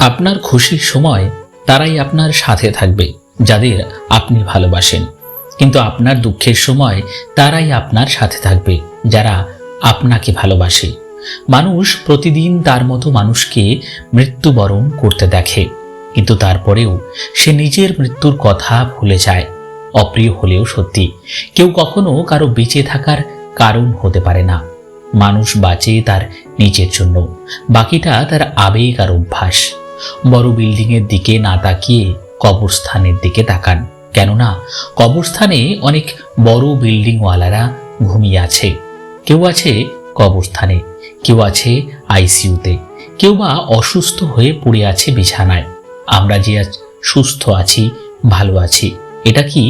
আপনার খুশির সময় তারাই আপনার সাথে থাকবে যাদের আপনি ভালোবাসেন, কিন্তু আপনার দুঃখের সময় তারাই আপনার সাথে থাকবে যারা আপনাকে ভালোবাসে। মানুষ প্রতিদিন তার মতো মানুষকে মৃত্যুবরণ করতে দেখে, কিন্তু তারপরেও সে নিজের মৃত্যুর কথা ভুলে যায়। অপ্রিয় হলেও সত্যি, কেউ কখনো কারো বেঁচে থাকার কারণ হতে পারে না। মানুষ বাঁচে তার নিজের জন্য, বাকিটা তার আবেগ আর অভ্যাস। বড় বিল্ডিংয়ের দিকে না তাকিয়ে কবরস্থানের দিকে তাকান, কেননা কবরস্থানে অনেক বড় বিল্ডিংওয়ালারা ঘুমিয়ে আছে। কেউ আছে কবরস্থানে, কেউ আছে আইসিইউতে, কেউ বা অসুস্থ হয়ে পড়ে আছে বিছানায়। আমরা যে আজ সুস্থ আছি, ভালো আছি, এটা কি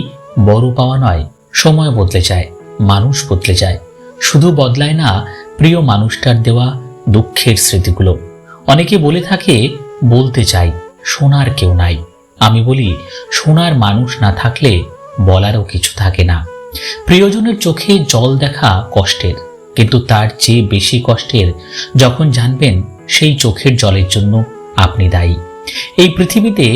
বড় পাওয়া নয়? সময় বদলে যায়, মানুষ বদলে যায়, শুধু বদলায় না প্রিয় মানুষটার দেওয়া দুঃখের স্মৃতিগুলো। অনেকে বলে থাকে, বলতে চাই, শোনার কেউ নাই। আমি বলি, শোনার মানুষ না থাকলে বলারও কিছু থাকে না। প্রিয়জনের চোখে জল দেখা কষ্টের, কিন্তু তার চেয়ে বেশি কষ্টের যখন জানবেন সেই চোখের জলের জন্য আপনি দায়ী। এই পৃথিবীতে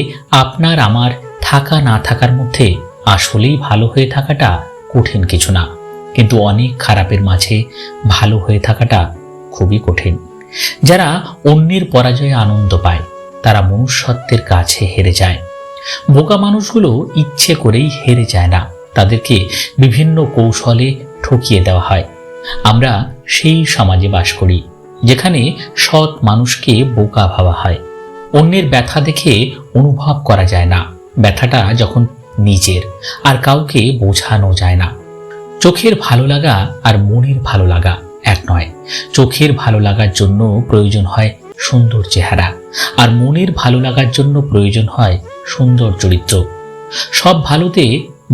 আপনার আমার থাকা না থাকার মধ্যে আসলেই ভালো হয়ে থাকাটা কঠিন কিছু না, কিন্তু অনেক খারাপের মাঝে ভালো হয়ে থাকাটা খুবই কঠিন। যারা অন্যের পরাজয়ে আনন্দ পায় তারা মনুষ্যত্বের কাছে হেরে যায়। বোকা মানুষগুলো ইচ্ছে করেই হেরে যায় না, তাদেরকে বিভিন্ন কৌশলে ঠকিয়ে দেওয়া হয়। আমরা সেই সমাজে বাস করি যেখানে সৎ মানুষকে বোকা ভাবা হয়। অন্যের ব্যথা দেখে অনুভব করা যায় না, ব্যথাটা যখন নিজের আর কাউকে বোঝানো যায় না। চোখের ভালো লাগা আর মনের ভালো লাগা এক নয়। চোখের ভালো লাগার জন্য প্রয়োজন হয় সুন্দর চেহারা, আর মনের ভালো লাগার জন্য প্রয়োজন হয় সুন্দর চরিত্র। সব ভালোতে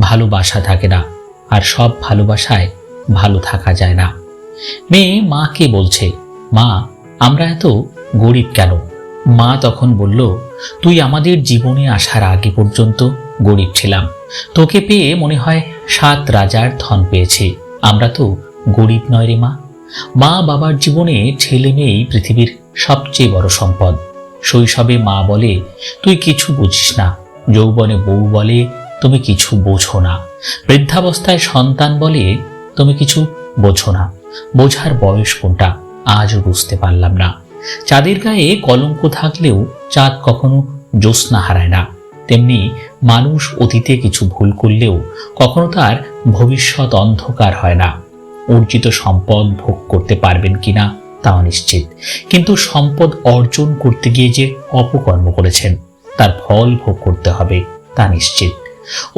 ভালোবাসা থাকে না, আর সব ভালোবাসায় ভালো থাকা যায় না। মেয়ে মাকে বলছে, মা আমরা এত গরিব কেন? মা তখন বলল, তুই আমাদের জীবনে আসার আগে পর্যন্ত গরিব ছিলাম, তোকে পেয়ে মনে হয় 7 রাজার ধন পেয়েছি। আমরা তো গরিব নয় রে মা। মা বাবার জীবনে ছেলে মেয়েই পৃথিবীর সবচেয়ে বড় সম্পদ। শৈশবে মা বলে, তুই কিছু বুঝিস না। যৌবনে বউ বলে, তুমি কিছু বোঝো না। বৃদ্ধাবস্থায় সন্তান বলে, তুমি কিছু বোঝো না। বোঝার বয়স কোনটা আজও বুঝতে পারলাম না। চাঁদের গায়ে কলঙ্ক থাকলেও চাঁদ কখনো জ্যোৎস্না হারায় না। তেমনি মানুষ অতীতে কিছু ভুল করলেও কখনো তার ভবিষ্যৎ অন্ধকার হয় না। অর্জিত সম্পদ ভোগ করতে পারবেন কিনা তা অনিশ্চিত, কিন্তু সম্পদ অর্জন করতে গিয়ে যে অপকর্ম করেছেন তার ফল ভোগ করতে হবে তা নিশ্চিত।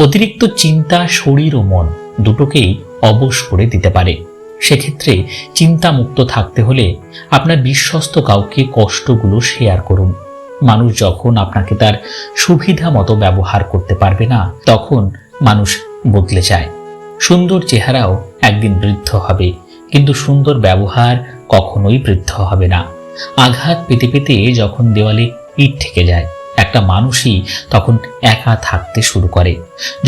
অতিরিক্ত চিন্তা শরীর ও মন দুটোকেই অবশ করে দিতে পারে। সেক্ষেত্রে চিন্তামুক্ত থাকতে হলে আপনার বিশ্বস্ত কাউকে কষ্টগুলো শেয়ার করুন। মানুষ যখন আপনাকে তার সুবিধা মতো ব্যবহার করতে পারবে না, তখন মানুষ বদলে যায়। সুন্দর চেহারাও একদিন বৃদ্ধ হবে, কিন্তু সুন্দর ব্যবহার কখনোই বৃদ্ধ হবে না। আঘাত পেতে পেতে যখন দেওয়ালে পিঠ ঠেকে যায়, একটা মানুষই তখন একা থাকতে শুরু করে।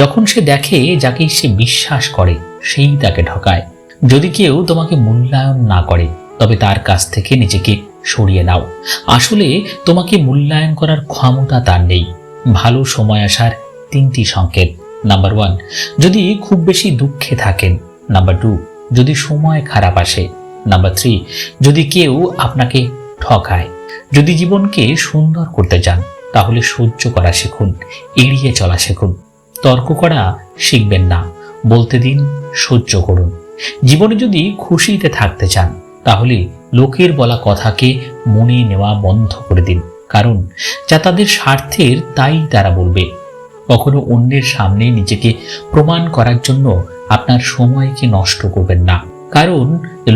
যখন সে দেখে যাকে সে বিশ্বাস করে সেই তাকে ঠকায়। যদি কেউ তোমাকে মূল্যায়ন না করে, তবে তার কাছ থেকে নিজেকে সরিয়ে নাও। আসলে তোমাকে মূল্যায়ন করার ক্ষমতা তার নেই। ভালো সময় আসার 3টি সংকেত। নাম্বার 1, যদি খুব বেশি দুঃখে থাকেন। নাম্বার 2, যদি সময় খারাপ আসে। নাম্বার 3, যদি কেউ আপনাকে ঠকায়। যদি জীবনকে সুন্দর করতে চান, তাহলে সহ্য করা শিখুন, এড়িয়ে চলা শিখুন। তর্ক করা শিখবেন না, বলতে দিন, সহ্য করুন। জীবনে যদি খুশিতে থাকতে চান, তাহলে লোকের বলা কথাকে মনে নেওয়া বন্ধ করে দিন, কারণ যা তাদের স্বার্থের তাই তারা বলবে। কখনো অন্যের সামনে নিজেকে প্রমাণ করার জন্য আপনার সময়কে নষ্ট করবেন না, কারণ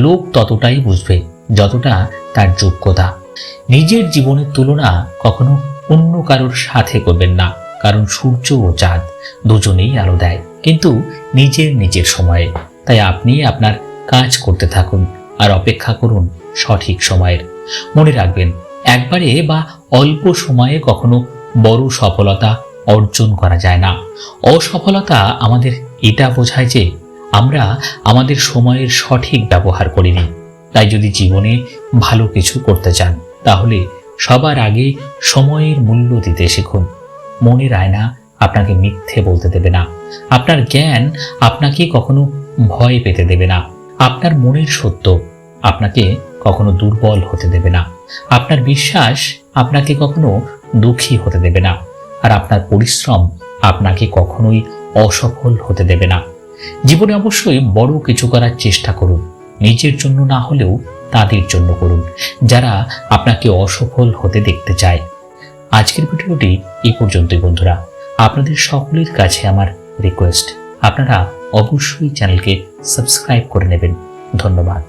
লোক ততটাই বুঝবে যতটা তার যোগ্যতা। নিজের জীবনের তুলনা কখনো অন্য কারোর সাথে করবেন না, কারণ সূর্য ও চাঁদ দুজনেই আলো দেয়, কিন্তু নিজের সময়ে। তাই আপনি আপনার কাজ করতে থাকুন আর অপেক্ষা করুন সঠিক সময়ের। মনে রাখবেন, একবারে বা অল্প সময়ে কখনো বড় সফলতা অর্জন করা যায় না। অসফলতা আমাদের এটা বোঝায় যে আমরা আমাদের সময়ের সঠিক ব্যবহার করিনি। তাই যদি জীবনে ভালো কিছু করতে চান, তাহলে সবার আগে সময়ের মূল্য দিতে শিখুন। মনের আয়না আপনাকে মিথ্যে বলতে দেবে না। আপনার জ্ঞান আপনাকে কখনো ভয় পেতে দেবে না। আপনার মনের সত্য আপনাকে কখনো দুর্বল হতে দেবে না। আপনার বিশ্বাস আপনাকে কখনো দুঃখী হতে দেবে না। আর আপনার পরিশ্রম আপনাকে কখনোই অসফল হতে দেবে না। জীবনে অবশ্যই বড় কিছু করার চেষ্টা করুন, নিজের জন্য না হলেও তাদের জন্য করুন যারা আপনাকে অসফল হতে দেখতে চায়। আজকের ভিডিওটি এই পর্যন্তই বন্ধুরা। আপনাদের সকলের কাছে আমার রিকোয়েস্ট, আপনারা অবশ্যই চ্যানেলকে সাবস্ক্রাইব করে নেবেন। ধন্যবাদ।